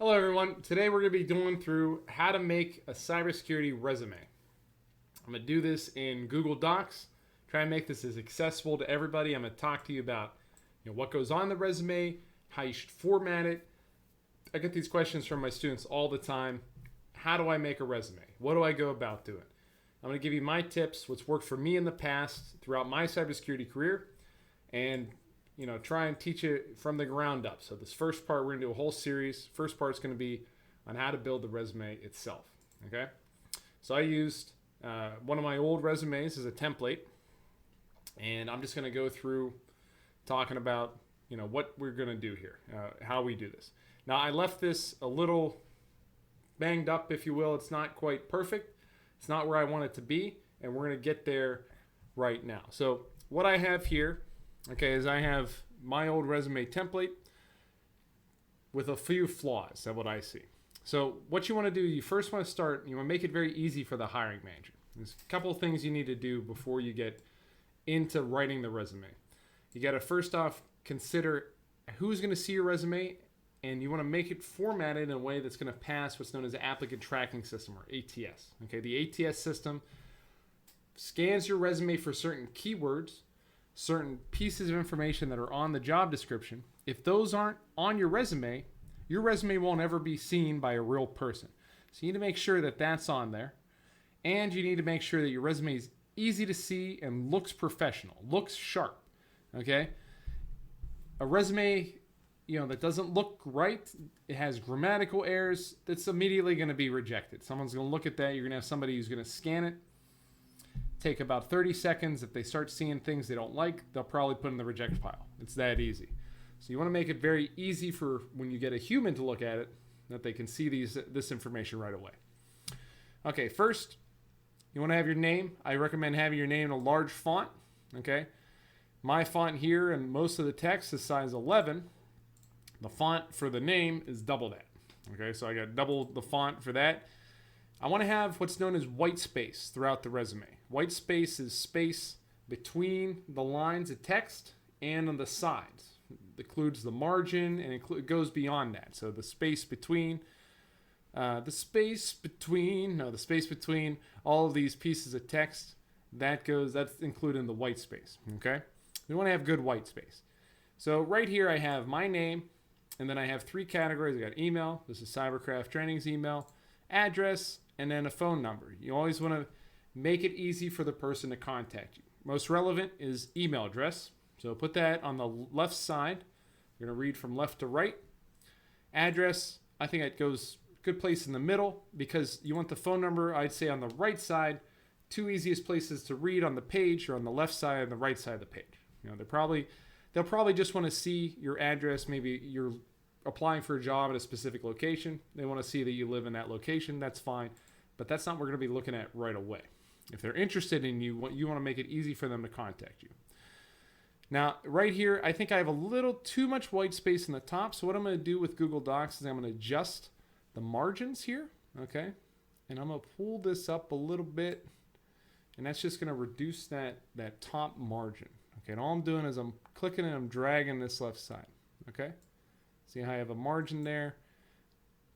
Hello everyone. Today we're going to be going through how to make a cybersecurity resume. I'm going to do this in Google Docs. Try and make this as accessible to everybody. I'm going to talk to you about what goes on the resume, how you should format it. I get these questions from my students all the time. How do I make a resume? What do I go about doing? I'm going to give you my tips, what's worked for me in the past throughout my cybersecurity career, and try and teach it from the ground up. So this first part, we're going to do a whole series. First part's going to be on how to build the resume itself. Okay. So I used one of my old resumes as a template, and I'm just going to go through talking about what we're going to do here, how we do this. Now I left this a little banged up, if you will. It's not quite perfect. It's not where I want it to be, and we're going to get there right now. So what I have here, okay, is I have my old resume template with a few flaws. That's what I see. So what you want to do, you first want to start, you want to make it very easy for the hiring manager. There's a couple of things you need to do before you get into writing the resume. You got to first off consider who's going to see your resume, and you want to make it formatted in a way that's going to pass what's known as the Applicant Tracking System, or ATS. Okay, the ATS system scans your resume for certain keywords, certain pieces of information that are on the job description. If those aren't on your resume won't ever be seen by a real person. So you need to make sure that that's on there. And you need to make sure that your resume is easy to see and looks professional, looks sharp. Okay? A resume, that doesn't look right, it has grammatical errors, that's immediately going to be rejected. Someone's going to look at that. You're going to have somebody who's going to scan it. Take about 30 seconds. If they start seeing things they don't like, they'll probably put in the reject pile. It's that easy. So you want to make it very easy for when you get a human to look at it, that they can see this information right away. Okay, first, you want to have your name. I recommend having your name in a large font. Okay, my font here and most of the text is size 11. The font for the name is double that. Okay, so I got double the font for that. I want to have what's known as white space throughout the resume. White space is space between the lines of text and on the sides. It includes the margin, and it goes beyond that. So the space between all of these pieces of text, that's included in the white space. Okay, we want to have good white space. So right here I have my name, and then I have three categories. I got email. This is Cyberkraft Training's email, address, and then a phone number. You always want to make it easy for the person to contact you. Most relevant is email address. So put that on the left side. You're going to read from left to right. Address, I think it goes good place in the middle, because you want the phone number, I'd say, on the right side. Two easiest places to read on the page are on the left side and the right side of the page. They'll probably just want to see your address. Maybe you're applying for a job at a specific location. They want to see that you live in that location. That's fine. But that's not what we're going to be looking at right away. If they're interested in you, you want to make it easy for them to contact you. Now, right here, I think I have a little too much white space in the top. So what I'm going to do with Google Docs is I'm going to adjust the margins here. Okay. And I'm going to pull this up a little bit. And that's just going to reduce that top margin. Okay. And all I'm doing is I'm clicking and I'm dragging this left side. Okay. See how I have a margin there?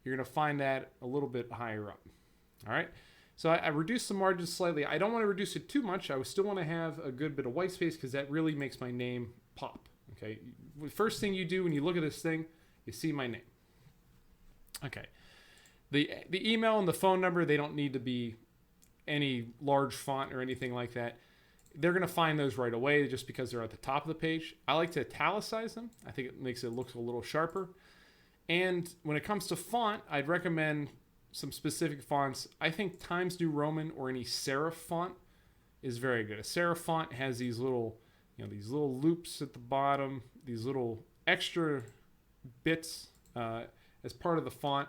You're going to find that a little bit higher up. All right. So I reduced the margin slightly. I don't want to reduce it too much. I still want to have a good bit of white space, because that really makes my name pop. Okay. The first thing you do when you look at this thing, you see my name. Okay. The email and the phone number, they don't need to be any large font or anything like that. They're going to find those right away just because they're at the top of the page. I like to italicize them. I think it makes it look a little sharper. And when it comes to font, I'd recommend some specific fonts. I think Times New Roman or any serif font is very good. A serif font has these little loops at the bottom, these little extra bits as part of the font.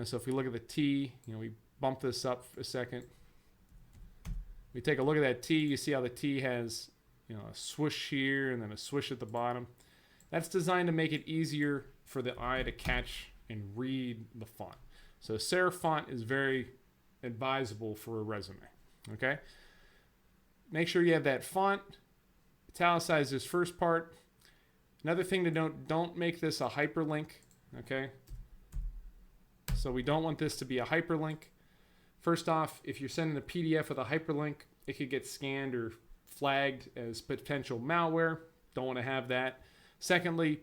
So if we look at the T, we bump this up a second. We take a look at that T. You see how the T has a swoosh here and then a swoosh at the bottom. That's designed to make it easier for the eye to catch and read the font. So serif font is very advisable for a resume. Okay. Make sure you have that font. Italicize this first part. Another thing to note: don't make this a hyperlink. Okay. So we don't want this to be a hyperlink. First off, if you're sending a PDF with a hyperlink, it could get scanned or flagged as potential malware. Don't want to have that. Secondly,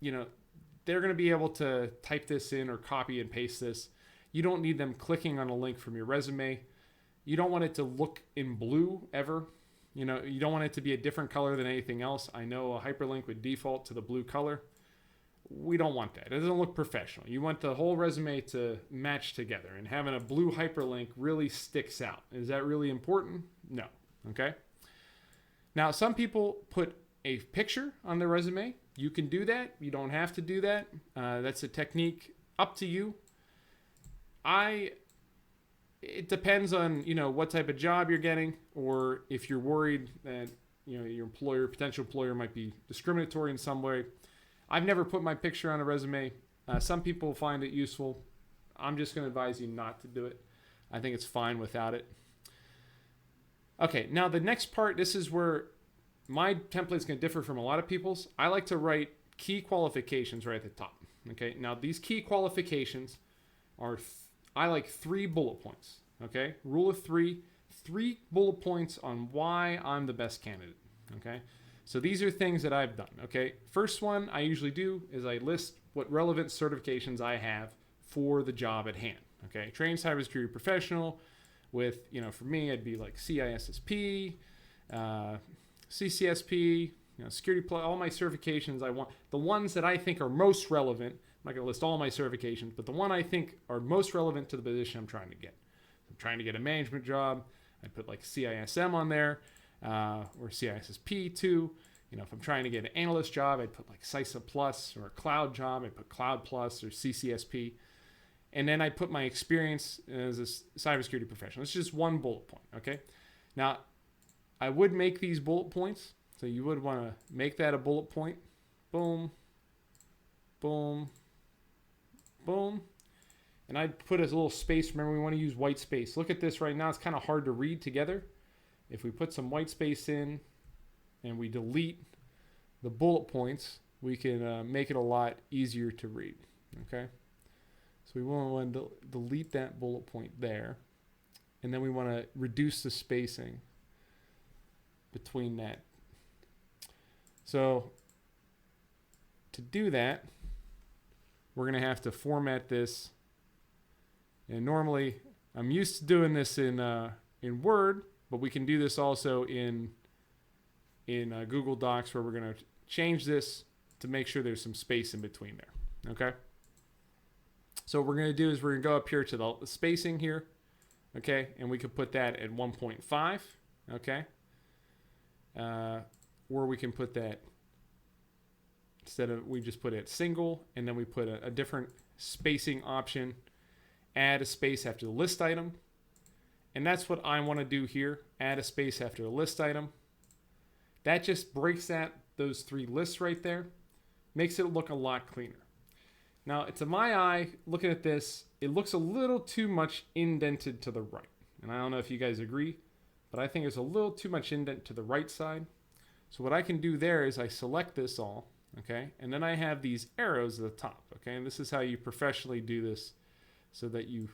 they're going to be able to type this in or copy and paste this. You don't need them clicking on a link from your resume. You don't want it to look in blue ever. You don't want it to be a different color than anything else. I know a hyperlink would default to the blue color. We don't want that. It doesn't look professional. You want the whole resume to match together, and having a blue hyperlink really sticks out. Is that really important? No. Okay. Now, some people put a picture on their resume. You can do that. You don't have to do that. That's a technique up to you. It depends on, what type of job you're getting, or if you're worried that, your potential employer might be discriminatory in some way. I've never put my picture on a resume. Some people find it useful. I'm just going to advise you not to do it. I think it's fine without it. Okay, now the next part, this is where my template is going to differ from a lot of people's. I like to write key qualifications right at the top. Okay, now these key qualifications are, I like 3 bullet points. Okay, rule of 3, 3 bullet points on why I'm the best candidate. Okay, so these are things that I've done. Okay, first one I usually do is I list what relevant certifications I have for the job at hand. Okay, trained cybersecurity professional with, for me, it'd be like CISSP, CCSP, Security Plus, all my certifications I want. The ones that I think are most relevant, I'm not going to list all my certifications, but the one I think are most relevant to the position I'm trying to get. I'm trying to get a management job. I put like CISM on there, or CISSP too. If I'm trying to get an analyst job, I'd put like CISA Plus, or a cloud job, I'd put Cloud Plus or CCSP. And then I put my experience as a cybersecurity professional. It's just one bullet point, okay? Now, I would make these bullet points. So you would want to make that a bullet point. Boom, boom, boom. And I'd put a little space. Remember, we want to use white space. Look at this right now. It's kind of hard to read together. If we put some white space in and we delete the bullet points, we can make it a lot easier to read, okay? So we want to delete that bullet point there. And then we want to reduce the spacing between that. So to do that, we're going to have to format this. And normally, I'm used to doing this in Word, but we can do this also in Google Docs, where we're going to change this to make sure there's some space in between there, okay? So what we're going to do is we're going to go up here to the spacing here, okay? And we could put that at 1.5, okay? Or we can put that, instead of, we just put it single, and then we put a different spacing option, add a space after the list item. And that's what I want to do here, add a space after the list item. That just breaks those 3 lists right there, makes it look a lot cleaner. Now, to my eye, looking at this, it looks a little too much indented to the right. And I don't know if you guys agree, but I think it's a little too much indent to the right side. So what I can do there is I select this all, okay? And then I have these arrows at the top, okay? And this is how you professionally do this so that you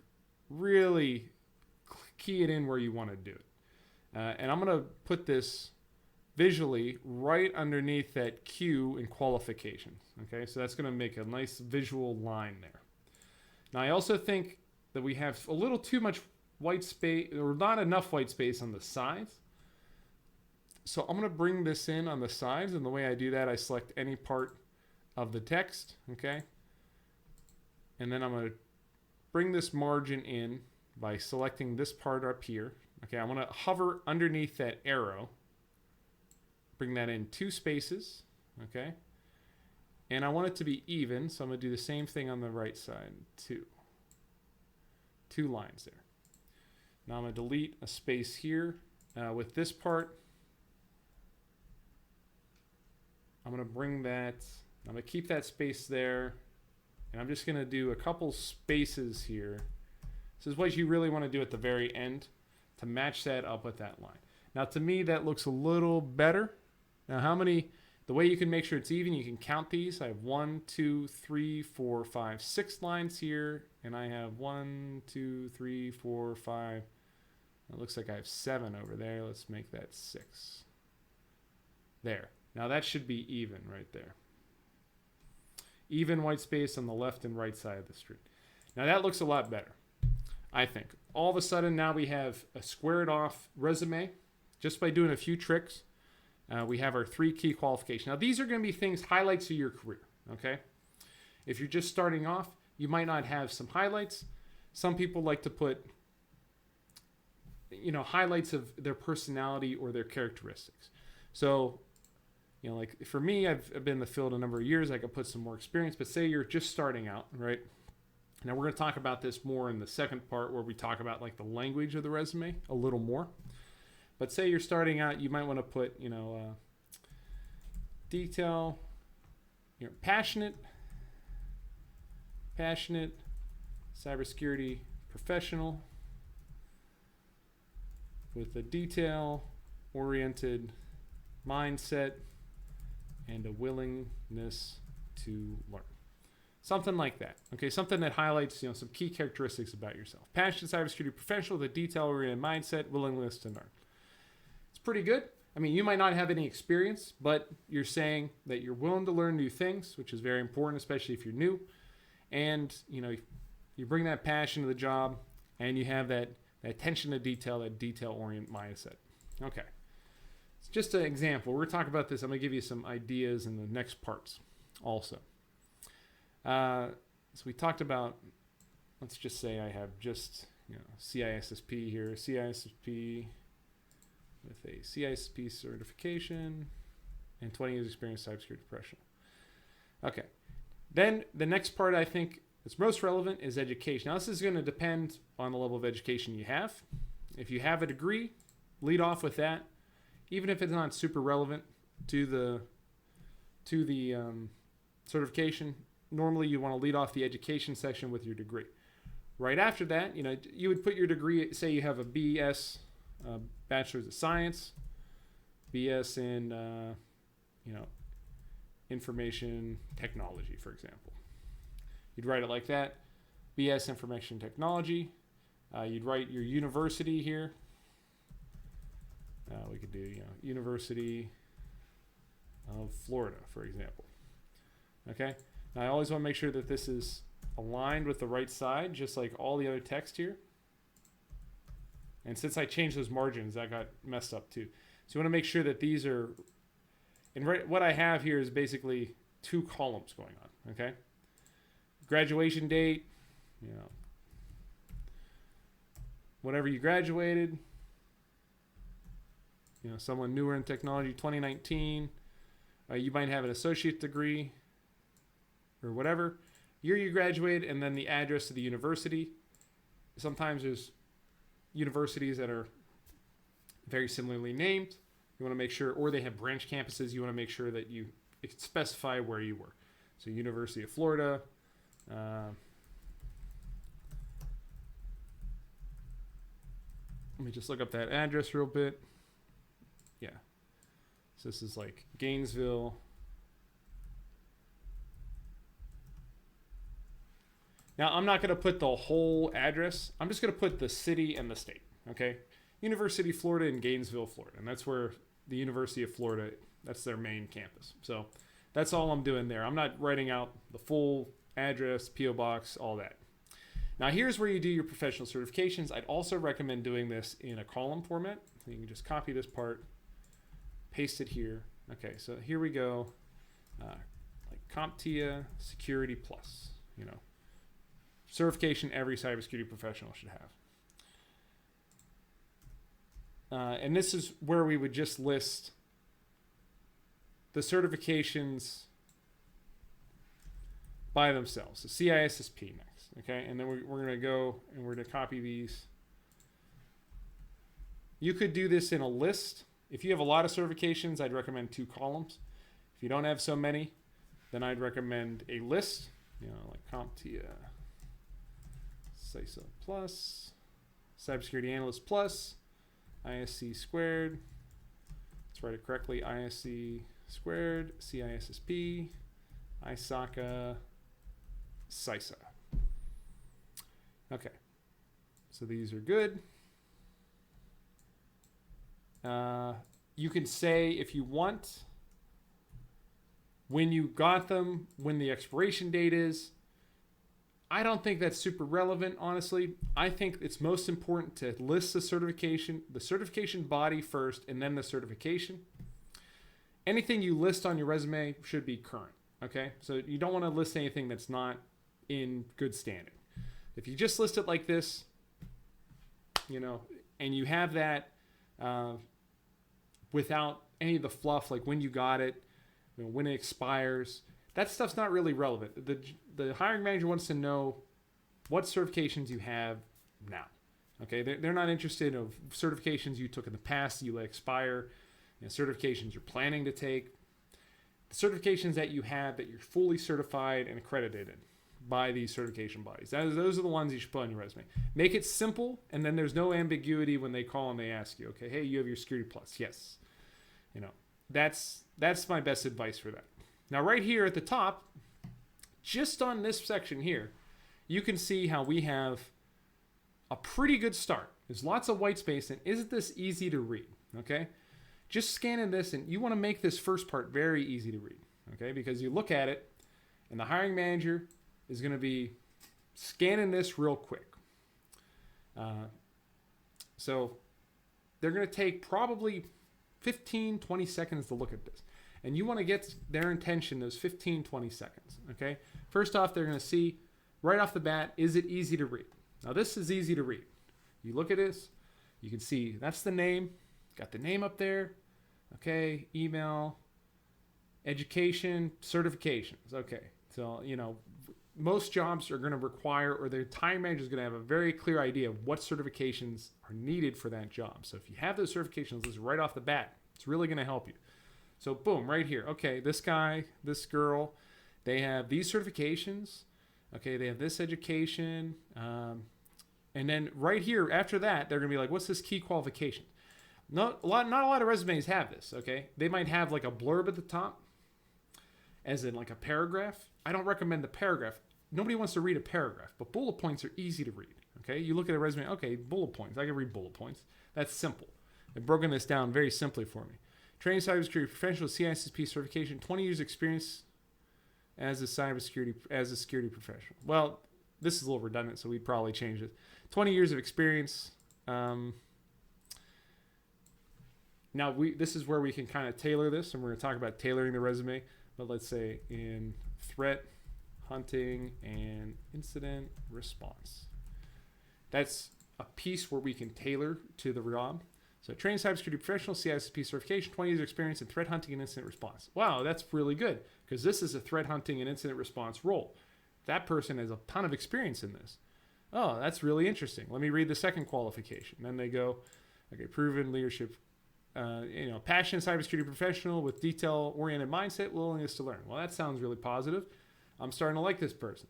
really key it in where you want to do it. And I'm going to put this visually right underneath that Q in qualifications. Okay, so that's going to make a nice visual line there. Now, I also think that we have a little too much white space, or not enough white space on the sides. So I'm going to bring this in on the sides, and the way I do that, I select any part of the text, okay? And then I'm going to bring this margin in by selecting this part up here. Okay, I want to hover underneath that arrow. Bring that in 2 spaces, okay? And I want it to be even, so I'm going to do the same thing on the right side, 2 lines there. Now I'm going to delete a space here. With this part, I'm going to bring that, I'm going to keep that space there, and I'm just going to do a couple spaces here. This is what you really want to do at the very end to match that up with that line. Now, to me, that looks a little better. Now, how many The way you can make sure it's even, you can count these. I have 1, 2, 3, 4, 5, 6 lines here, and I have 1, 2, 3, 4, 5. It looks like I have 7 over there. Let's make that 6. There. Now that should be even right there. Even white space on the left and right side of the street. Now that looks a lot better, I think. All of a sudden now we have a squared off resume just by doing a few tricks. We have our 3 key qualifications. Now these are going to be things, highlights of your career, okay? If you're just starting off, you might not have some highlights. Some people like to put, you know, highlights of their personality or their characteristics. So, you know, like for me, I've been in the field a number of years. I could put some more experience, but say you're just starting out, right? Now we're going to talk about this more in the second part where we talk about like the language of the resume a little more. But say you're starting out, you might want to put, you know, detail, you know, passionate, cybersecurity professional with a detail-oriented mindset and a willingness to learn. Something like that, okay? Something that highlights, you know, some key characteristics about yourself. Passionate cybersecurity professional with a detail-oriented mindset, willingness to learn. It's pretty good. I mean, you might not have any experience, but you're saying that you're willing to learn new things, which is very important, especially if you're new. And, you know, you bring that passion to the job, and you have that attention to detail, that detail-oriented mindset. Okay. It's just an example. We're going to talk about this. I'm going to give you some ideas in the next parts also. So we talked about, let's just say I have just, you know, CISSP here, CISSP with a CISSP certification and 20 years experience cybersecurity professional. Okay. Then the next part I think that's most relevant is education. Now this is going to depend on the level of education you have. If you have a degree, lead off with that. Even if it's not super relevant to the certification, normally you want to lead off the education section with your degree. Right after that, you know, you would put your degree, say you have a BS, Bachelor's of Science, BS in, you know, Information Technology, for example. You'd write it like that, BS Information Technology. You'd write your university here. We could do, you know, University of Florida, for example. Okay? Now I always want to make sure that this is aligned with the right side, just like all the other text here. And since I changed those margins, that got messed up too. So you want to make sure that these are, and what I have here is basically 2 columns going on, okay? Graduation date, you know, whatever you graduated, you know, someone newer in technology, 2019, you might have an associate degree or whatever, year you graduated, and then the address of the university. Sometimes there's universities that are very similarly named. You want to make sure, or they have branch campuses, you want to make sure that you specify where you were. So University of Florida, let me just look up that address real bit. Yeah. So this is like Gainesville. Now, I'm not going to put the whole address. I'm just going to put the city and the state, okay? University of Florida in Gainesville, Florida. And that's where the University of Florida, that's their main campus. So that's all I'm doing there. I'm not writing out the full address, P.O. box, all that. Now, here's where you do your professional certifications. I'd also recommend doing this in a column format. So you can just copy this part, paste it here. Okay, so here we go. Like CompTIA Security Plus, you know. Certification every cybersecurity professional should have. And this is where we would just list the certifications by themselves. So CISSP next, okay? And then we're going to go and we're going to copy these. You could do this in a list. If you have a lot of certifications, I'd recommend 2 columns. If you don't have so many, then I'd recommend a list, you know, like CompTIA, CISO Plus, Cybersecurity Analyst Plus, ISC squared. Let's write it correctly, ISC squared, CISSP, ISACA, CISA. Okay, so these are good. You can say, if you want, when you got them, when the expiration date is. I don't think that's super relevant, honestly. I think it's most important to list the certification body first, and then the certification. Anything you list on your resume should be current, okay? So you don't want to list anything that's not in good standing. If you just list it like this, you know, and you have that without any of the fluff, like when you got it, you know, when it expires, that stuff's not really relevant. The hiring manager wants to know what certifications you have now. Okay, they're not interested in certifications you took in the past that you let expire, certifications you're planning to take, the certifications that you have that you're fully certified and accredited in by these certification bodies. Those are the ones you should put on your resume. Make it simple, and then there's no ambiguity when they call and they ask you, okay, hey, you have your Security Plus. Yes. You know, that's my best advice for that. Now, right here at the top, just on this section here, you can see how we have a pretty good start. There's lots of white space, and isn't this easy to read? Okay, just scanning this, and you want to make this first part very easy to read. Okay, because you look at it, and the hiring manager is going to be scanning this real quick. So they're going to take probably 15, 20 seconds to look at this. And you want to get their attention those 15, 20 seconds, okay? First off, they're going to see right off the bat, is it easy to read? Now, this is easy to read. You look at this, you can see that's the name. Got the name up there, okay? Email, education, certifications, okay? So, you know, most jobs are going to require, or the hiring manager is going to have a very clear idea of what certifications are needed for that job. So if you have those certifications listed right off the bat, it's really going to help you. So boom, right here. Okay, this guy, this girl, they have these certifications. Okay, they have this education. And then right here, after that, they're going to be like, what's this key qualification? Not a lot of resumes have this, okay? They might have like a blurb at the top, as in like a paragraph. I don't recommend the paragraph. Nobody wants to read a paragraph, but bullet points are easy to read, okay? You look at a resume, okay, bullet points. I can read bullet points. That's simple. They've broken this down very simply for me. Trained cybersecurity professional, CISSP certification, 20 years experience as a security professional. Well, this is a little redundant, so we'd probably change it. 20 years of experience. Now, this is where we can kind of tailor this, and we're going to talk about tailoring the resume. But let's say in threat hunting and incident response. That's a piece where we can tailor to the job. So trained cybersecurity professional, CISSP certification, 20 years experience in threat hunting and incident response. Wow, that's really good, because this is a threat hunting and incident response role. That person has a ton of experience in this. Oh, that's really interesting. Let me read the second qualification. Then they go, okay, proven leadership, passionate cybersecurity professional with detail-oriented mindset, willingness to learn. Well, that sounds really positive. I'm starting to like this person.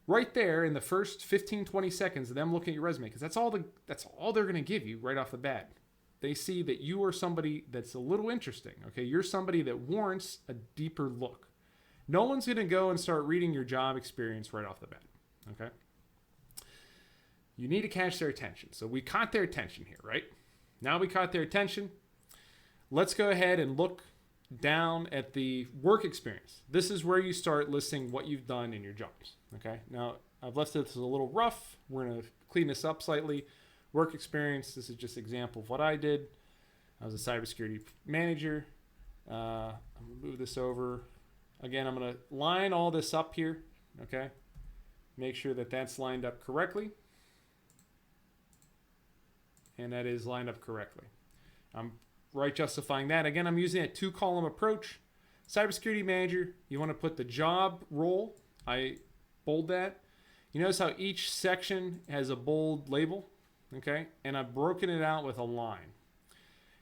Right there in the first 15, 20 seconds of them looking at your resume, because that's all they're going to give you right off the bat. They see that you are somebody that's a little interesting, okay? You're somebody that warrants a deeper look. No one's going to go and start reading your job experience right off the bat, okay? You need to catch their attention. So we caught their attention here, right? Now we caught their attention. Let's go ahead and look down at the work experience. This is where you start listing what you've done in your jobs, okay? Now, I've left this a little rough. We're going to clean this up slightly. Work experience, this is just an example of what I did. I was a cybersecurity manager. I'm going to move this over. Again, I'm going to line all this up here, okay? Make sure that that's lined up correctly. And that is lined up correctly. I'm right justifying that. Again, I'm using a 2-column approach. Cybersecurity manager, you want to put the job role. I bold that. You notice how each section has a bold label, okay? And I've broken it out with a line.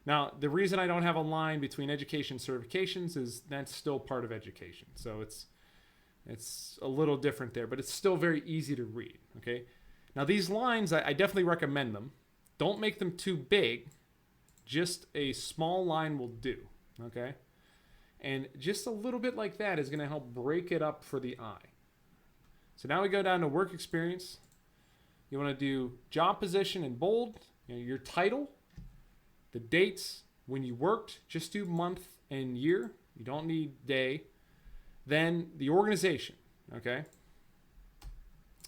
Now, the reason I don't have a line between education and certifications is that's still part of education. So it's a little different there, but it's still very easy to read, okay? Now, these lines, I definitely recommend them. Don't make them too big. Just a small line will do, okay? And just a little bit like that is going to help break it up for the eye. So now we go down to work experience. You want to do job position in bold, your title, the dates when you worked, just do month and year. You don't need day. Then the organization, okay?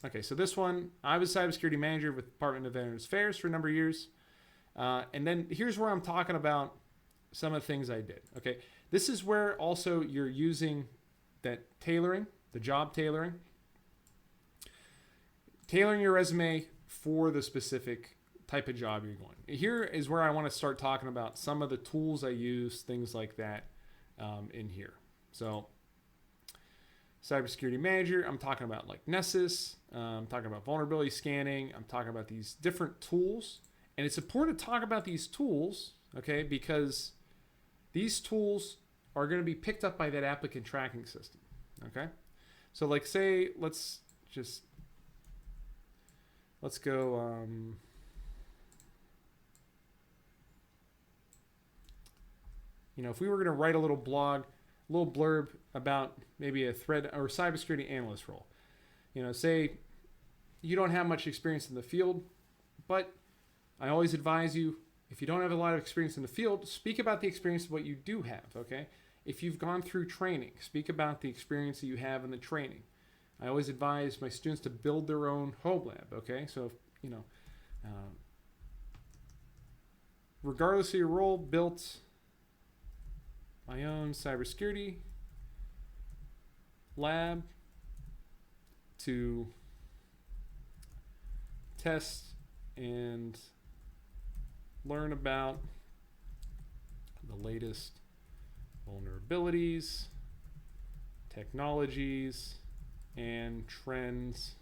Okay, so this one, I was cybersecurity manager with the Department of Veterans Affairs for a number of years. And then here's where I'm talking about some of the things I did, okay? This is where also you're using that tailoring, the job tailoring. Tailoring your resume for the specific type of job you're going. Here is where I want to start talking about some of the tools I use, things like that in here. So cybersecurity manager, I'm talking about like Nessus, I'm talking about vulnerability scanning, I'm talking about these different tools. And it's important to talk about these tools, okay, because these tools are going to be picked up by that applicant tracking system, okay? So like say, let's go, if we were going to write a little blog, a little blurb about maybe a threat or cybersecurity analyst role, say you don't have much experience in the field, but I always advise you, if you don't have a lot of experience in the field, speak about the experience of what you do have, okay? If you've gone through training, speak about the experience that you have in the training. I always advise my students to build their own home lab, okay? So, regardless of your role, built my own cybersecurity lab to test and learn about the latest vulnerabilities, technologies, and trends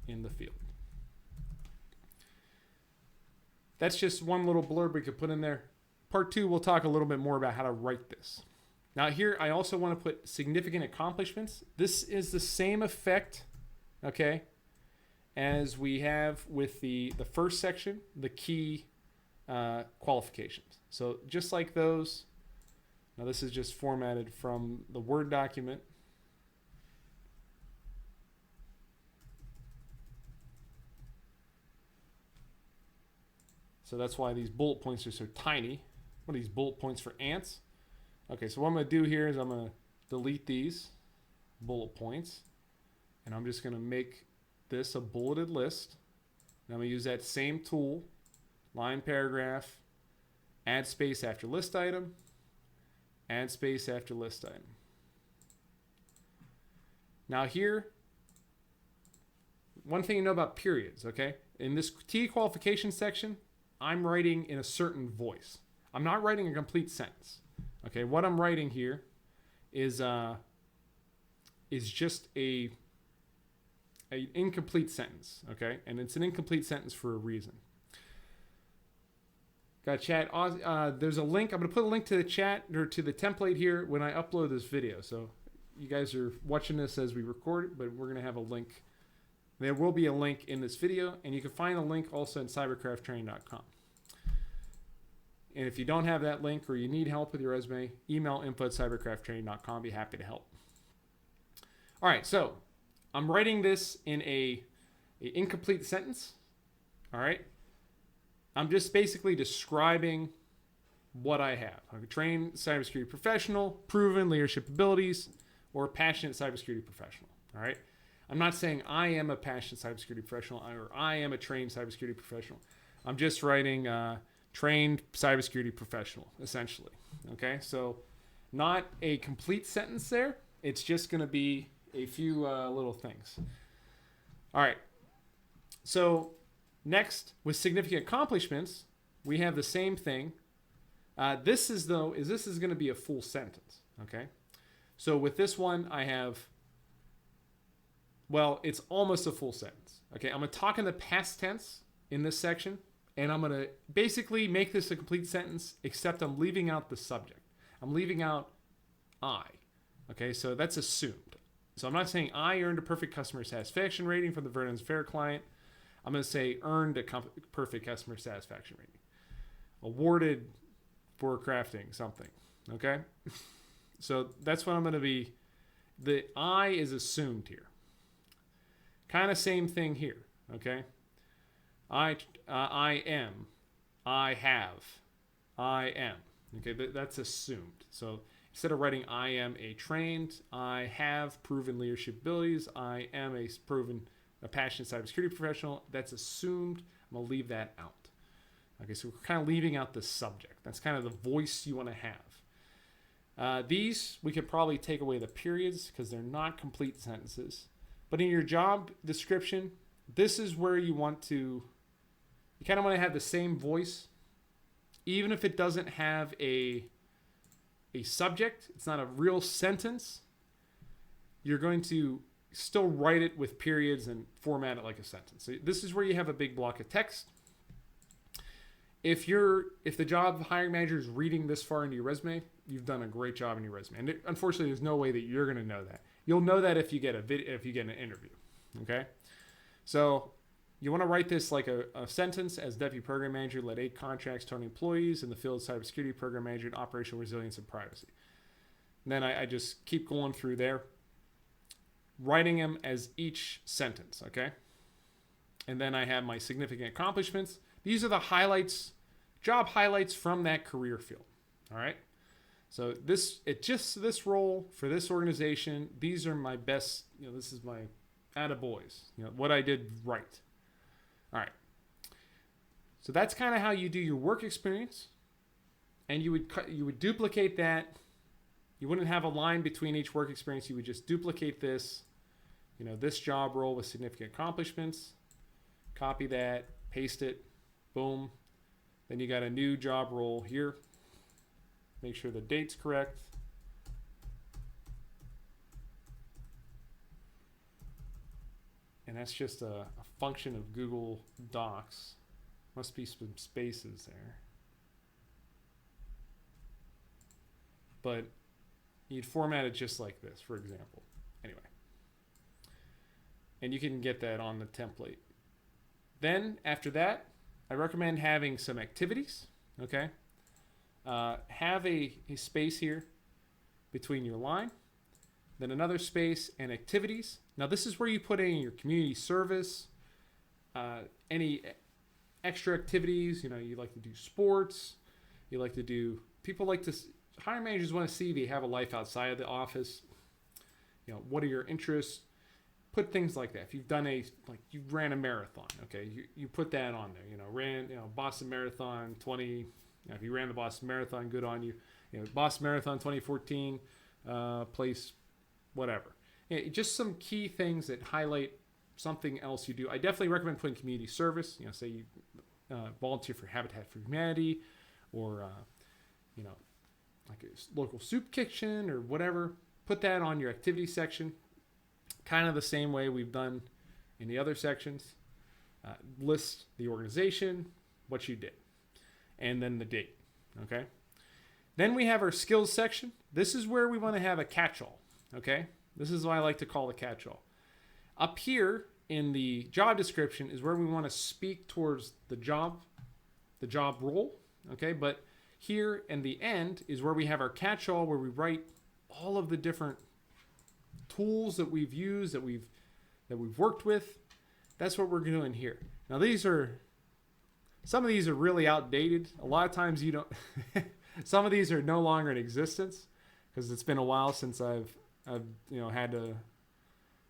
in the field. That's just one little blurb we could put in there. Part 2, we'll talk a little bit more about how to write this. Now here, I also want to put significant accomplishments. This is the same effect, okay, as we have with the first section, the key qualifications. So just like those, now this is just formatted from the Word document. So that's why these bullet points are so tiny. What are these bullet points for ants? Okay, so what I'm going to do here is I'm going to delete these bullet points, and I'm just going to make this a bulleted list. And I'm going to use that same tool, line paragraph, add space after list item, add space after list item. Now here, one thing you know about periods, okay? In this T qualification section, I'm writing in a certain voice. I'm not writing a complete sentence. Okay, what I'm writing here is just an incomplete sentence. Okay, and it's an incomplete sentence for a reason. Got chat. There's a link. I'm going to put a link to the chat or to the template here when I upload this video. So you guys are watching this as we record it, but we're going to have a link. There will be a link in this video, and you can find a link also at cyberkrafttraining.com. And if you don't have that link or you need help with your resume, email info@cyberkrafttraining.com. Be happy to help. All right, so I'm writing this in a incomplete sentence. All right. I'm just basically describing what I have. I'm a trained cybersecurity professional, proven leadership abilities, or a passionate cybersecurity professional. All right. I'm not saying I am a passionate cybersecurity professional or I am a trained cybersecurity professional. I'm just writing trained cybersecurity professional, essentially. Okay, so not a complete sentence there. It's just going to be a few little things. All right. So next, with significant accomplishments, we have the same thing. This is going to be a full sentence. Okay. So with this one, I have, well, it's almost a full sentence. Okay. I'm going to talk in the past tense in this section. And I'm going to basically make this a complete sentence, except I'm leaving out the subject. I'm leaving out I. Okay, so that's assumed. So I'm not saying I earned a perfect customer satisfaction rating from the Veterans Affairs client. I'm going to say earned a perfect customer satisfaction rating. Awarded for crafting something. Okay? So that's what I'm going to be. The I is assumed here. Kind of same thing here. Okay? I am. I have. I am. Okay, that's assumed. So instead of writing I am a trained, I have proven leadership abilities, I am a passionate cybersecurity professional, that's assumed. I'm going to leave that out. Okay, so we're kind of leaving out the subject. That's kind of the voice you want to have. These, we could probably take away the periods because they're not complete sentences. But in your job description, this is where you kind of want to have the same voice. Even if it doesn't have a subject, it's not a real sentence, you're going to still write it with periods and format it like a sentence. So this is where you have a big block of text. If the job hiring manager is reading this far into your resume, you've done a great job in your resume. And unfortunately, there's no way that you're going to know that. You'll know that if you get an interview. Okay? So you want to write this like a sentence. As deputy program manager, led 8 contracts, 20 employees in the field of cybersecurity, program manager, and operational resilience and privacy. And then I just keep going through there, writing them as each sentence, okay? And then I have my significant accomplishments. These are the highlights, job highlights from that career field, all right? So this role for this organization, these are my best, this is my attaboys, what I did right. All right. So that's kind of how you do your work experience. And you would duplicate that. You wouldn't have a line between each work experience. You would just duplicate this, this job role with significant accomplishments. Copy that, paste it, boom. Then you got a new job role here. Make sure the date's correct. And that's just a function of Google Docs. Must be some spaces there. But you'd format it just like this, for example. Anyway. And you can get that on the template. Then, after that, I recommend having some activities. Okay? Have a space here between your line. Then another space and activities. Now this is where you put in your community service, any extra activities. You like to do sports. Hiring managers want to see if you have a life outside of the office. What are your interests? Put things like that. If you've done you ran a marathon, okay, you put that on there. Ran Boston Marathon 20. If you ran the Boston Marathon, good on you. Boston Marathon 2014, place, whatever. Just some key things that highlight something else you do. I definitely recommend putting community service. Say you volunteer for Habitat for Humanity, or like a local soup kitchen or whatever. Put that on your activity section. Kind of the same way we've done in the other sections. List the organization, what you did, and then the date. Okay. Then we have our skills section. This is where we want to have a catch-all. Okay. This is what I like to call the catch-all. Up here in the job description is where we want to speak towards the job role. Okay. But here in the end is where we have our catch-all, where we write all of the different tools that we've used, that we've worked with. That's what we're doing here. Now some of these are really outdated. A lot of times you don't. Some of these are no longer in existence because it's been a while since I've been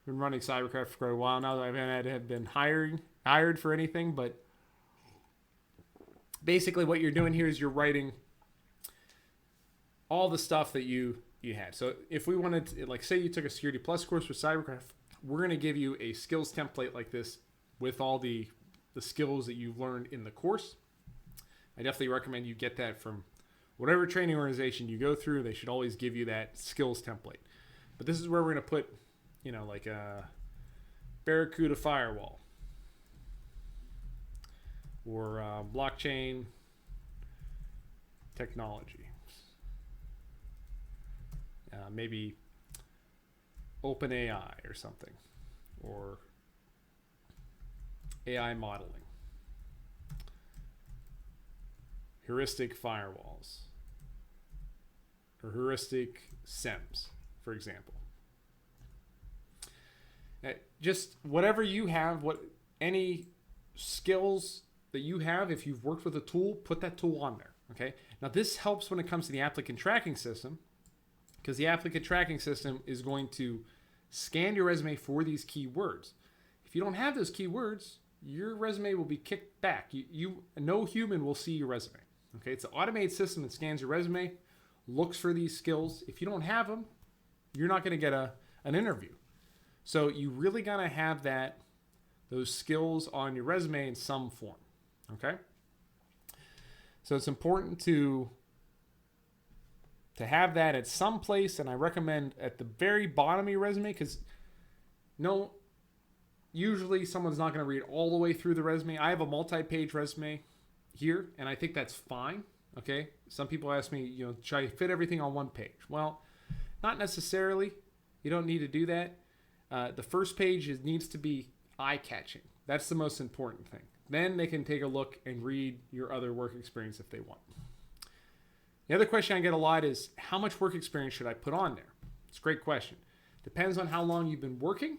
running Cyberkraft for quite a while now. I haven't been hired for anything, but basically what you're doing here is you're writing all the stuff that you had. So if we wanted to, say you took a Security Plus course for Cyberkraft, we're going to give you a skills template like this with all the skills that you've learned in the course. I definitely recommend you get that from whatever training organization you go through. They should always give you that skills template. But this is where we're going to put, like a Barracuda firewall or blockchain technology. Maybe OpenAI or something, or AI modeling, heuristic firewalls, or heuristic SEMs, for example. Just whatever you have, any skills that you have, if you've worked with a tool, put that tool on there. Okay. Now this helps when it comes to the applicant tracking system, because the applicant tracking system is going to scan your resume for these keywords. If you don't have those keywords, your resume will be kicked back. No human will see your resume. Okay, it's an automated system that scans your resume, looks for these skills. If you don't have them, you're not going to get an interview. So you really got to have those skills on your resume in some form. Okay, so it's important to have that at some place, and I recommend at the very bottom of your resume, because usually someone's not going to read all the way through the resume. I have a multi-page resume here, and I think that's fine. Okay, some people ask me, should I fit everything on one page? Well, not necessarily. You don't need to do that. The first page needs to be eye-catching. That's the most important thing. Then they can take a look and read your other work experience if they want. The other question I get a lot is, how much work experience should I put on there? It's a great question. Depends on how long you've been working.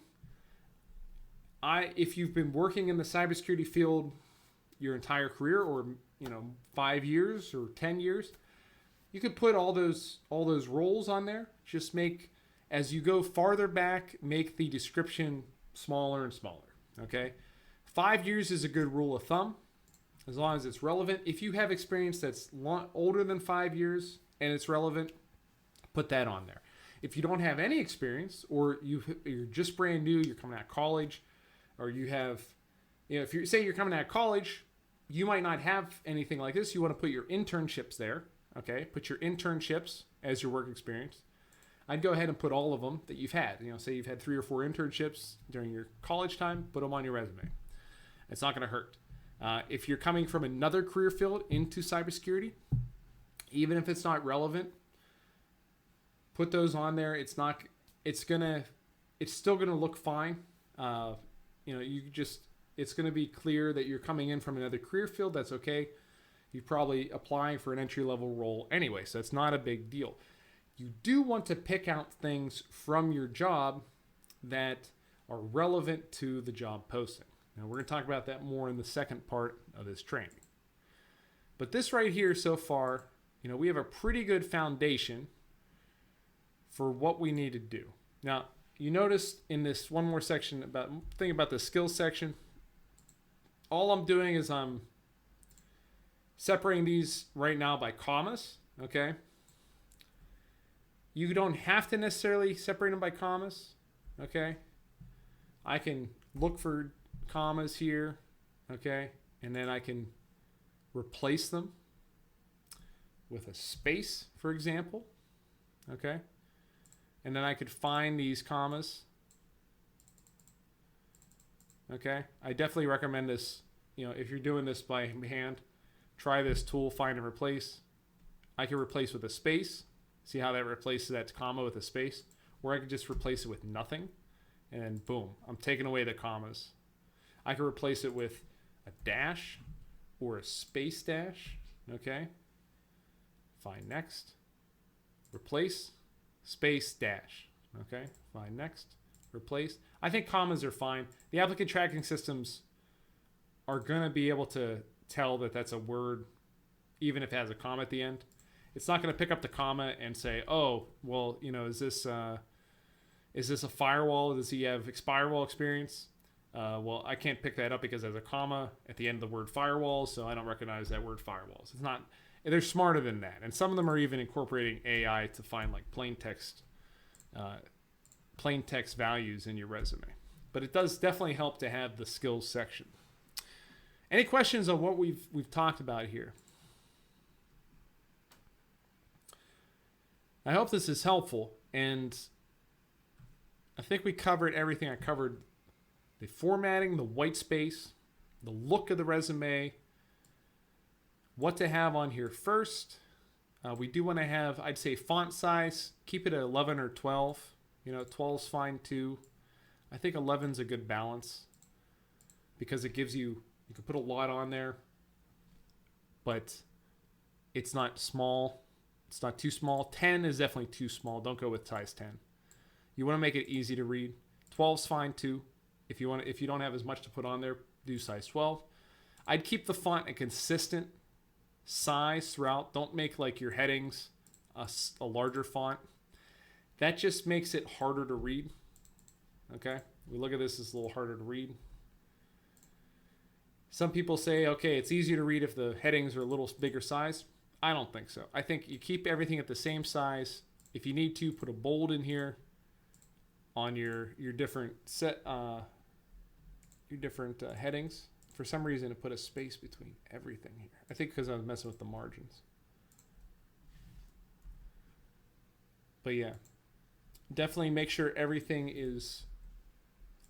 If you've been working in the cybersecurity field your entire career, or 5 years or 10 years, you could put all those roles on there. Just as you go farther back, make the description smaller and smaller. Okay, 5 years is a good rule of thumb, as long as it's relevant. If you have experience that's older than 5 years and it's relevant, put that on there. If you don't have any experience, or you're just brand new, you're coming out of college, or you have, if you say you're coming out of college, you might not have anything like this. You want to put your internships there. Okay, put your internships as your work experience. I'd go ahead and put all of them that you've had. Say you've had 3 or 4 internships during your college time, put them on your resume. It's not going to hurt. If you're coming from another career field into cybersecurity, even if it's not relevant, put those on there. It's still gonna look fine. It's gonna be clear that you're coming in from another career field. That's okay. You're probably applying for an entry-level role anyway, so it's not a big deal. You do want to pick out things from your job that are relevant to the job posting. Now, we're going to talk about that more in the second part of this training. But this right here so far, we have a pretty good foundation for what we need to do. Now, you notice in this one more section about the skills section, all I'm doing is I'm separating these right now by commas, okay? You don't have to necessarily separate them by commas, okay? I can look for commas here, okay? And then I can replace them with a space, for example, okay? And then I could find these commas, okay? I definitely recommend this, if you're doing this by hand, try this tool, find and replace. I can replace with a space. See how that replaces that comma with a space? Or I could just replace it with nothing, and then boom, I'm taking away the commas. I can replace it with a dash or a space dash, okay? Find next, replace, space dash, okay? Find next, replace. I think commas are fine. The applicant tracking systems are gonna be able to tell that that's a word, even if it has a comma at the end. It's not going to pick up the comma and say, oh, well, is this a firewall? Does he have firewall experience? Well, I can't pick that up because there's a comma at the end of the word firewall, so I don't recognize that word firewalls. It's not. They're smarter than that, and some of them are even incorporating AI to find like plain text values in your resume. But it does definitely help to have the skills section. Any questions on what we've talked about here? I hope this is helpful, and I think we covered everything. I covered the formatting, the white space, the look of the resume, what to have on here first. We do want to have, I'd say, font size. Keep it at 11 or 12. 12's fine too. I think 11's a good balance because it gives you can put a lot on there, but it's not small. It's not too small. 10 is definitely too small. Don't go with size 10. You want to make it easy to read. 12's fine too. If you don't have as much to put on there, do size 12. I'd keep the font a consistent size throughout. Don't make like your headings a larger font. That just makes it harder to read. Okay, we look at this, it's a little harder to read. Some people say, okay, it's easier to read if the headings are a little bigger size. I don't think so. I think you keep everything at the same size. If you need to, put a bold in here on your different headings. For some reason, it put a space between everything here. I think because I was messing with the margins. But yeah, definitely make sure everything is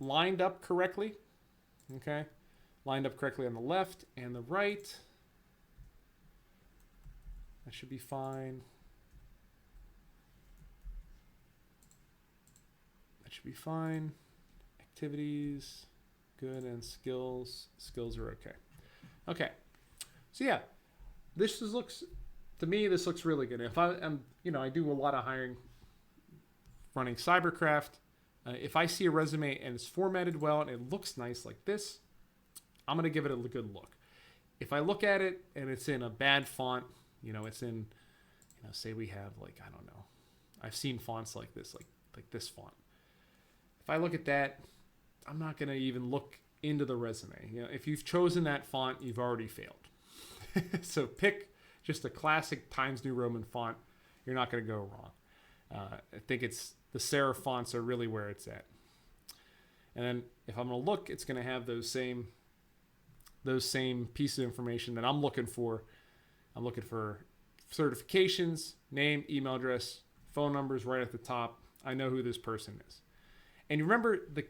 lined up correctly. Okay, lined up correctly on the left and the right. That should be fine. That should be fine. Activities, good, and skills. Skills are okay. Okay, so yeah, looks to me, this looks really good. If I am, I do a lot of hiring running Cyberkraft. If I see a resume and it's formatted well and it looks nice like this, I'm going to give it a good look. If I look at it and it's in a bad font, it's in, say we have like, I don't know. I've seen fonts like this, like this font. If I look at that, I'm not going to even look into the resume. If you've chosen that font, you've already failed. So pick just a classic Times New Roman font. You're not going to go wrong. I think it's the serif fonts are really where it's at. And then if I'm going to look, it's going to have those same pieces of information that I'm looking for. I'm looking for certifications, name, email address, phone numbers right at the top. I know who this person is. And you remember, the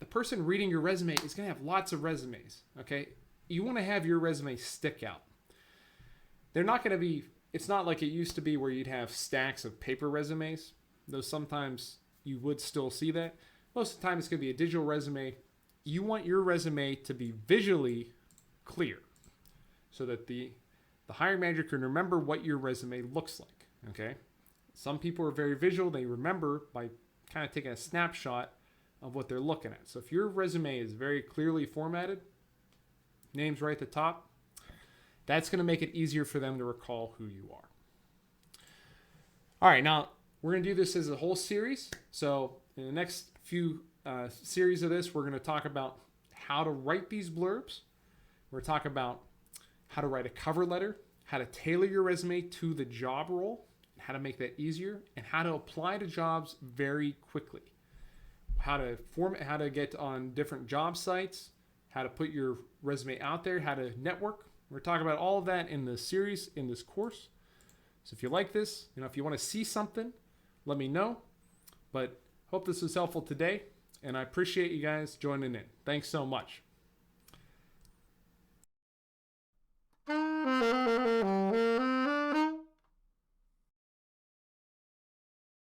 person reading your resume is going to have lots of resumes, okay? You want to have your resume stick out. They're not going to be, it's not like it used to be where you'd have stacks of paper resumes, though sometimes you would still see that. Most of the time it's going to be a digital resume. You want your resume to be visually clear so that the hiring manager can remember what your resume looks like, okay? Some people are very visual. They remember by kind of taking a snapshot of what they're looking at. So if your resume is very clearly formatted, name's right at the top, that's going to make it easier for them to recall who you are. All right, now we're going to do this as a whole series. So in the next few series of this, we're going to talk about how to write these blurbs. We're going to talk about how to write a cover letter, how to tailor your resume to the job role, how to make that easier, and how to apply to jobs very quickly. How to get on different job sites, how to put your resume out there, how to network. We're talking about all of that in the series, in this course. So if you like this, if you want to see something, let me know. But hope this was helpful today, and I appreciate you guys joining in. Thanks so much.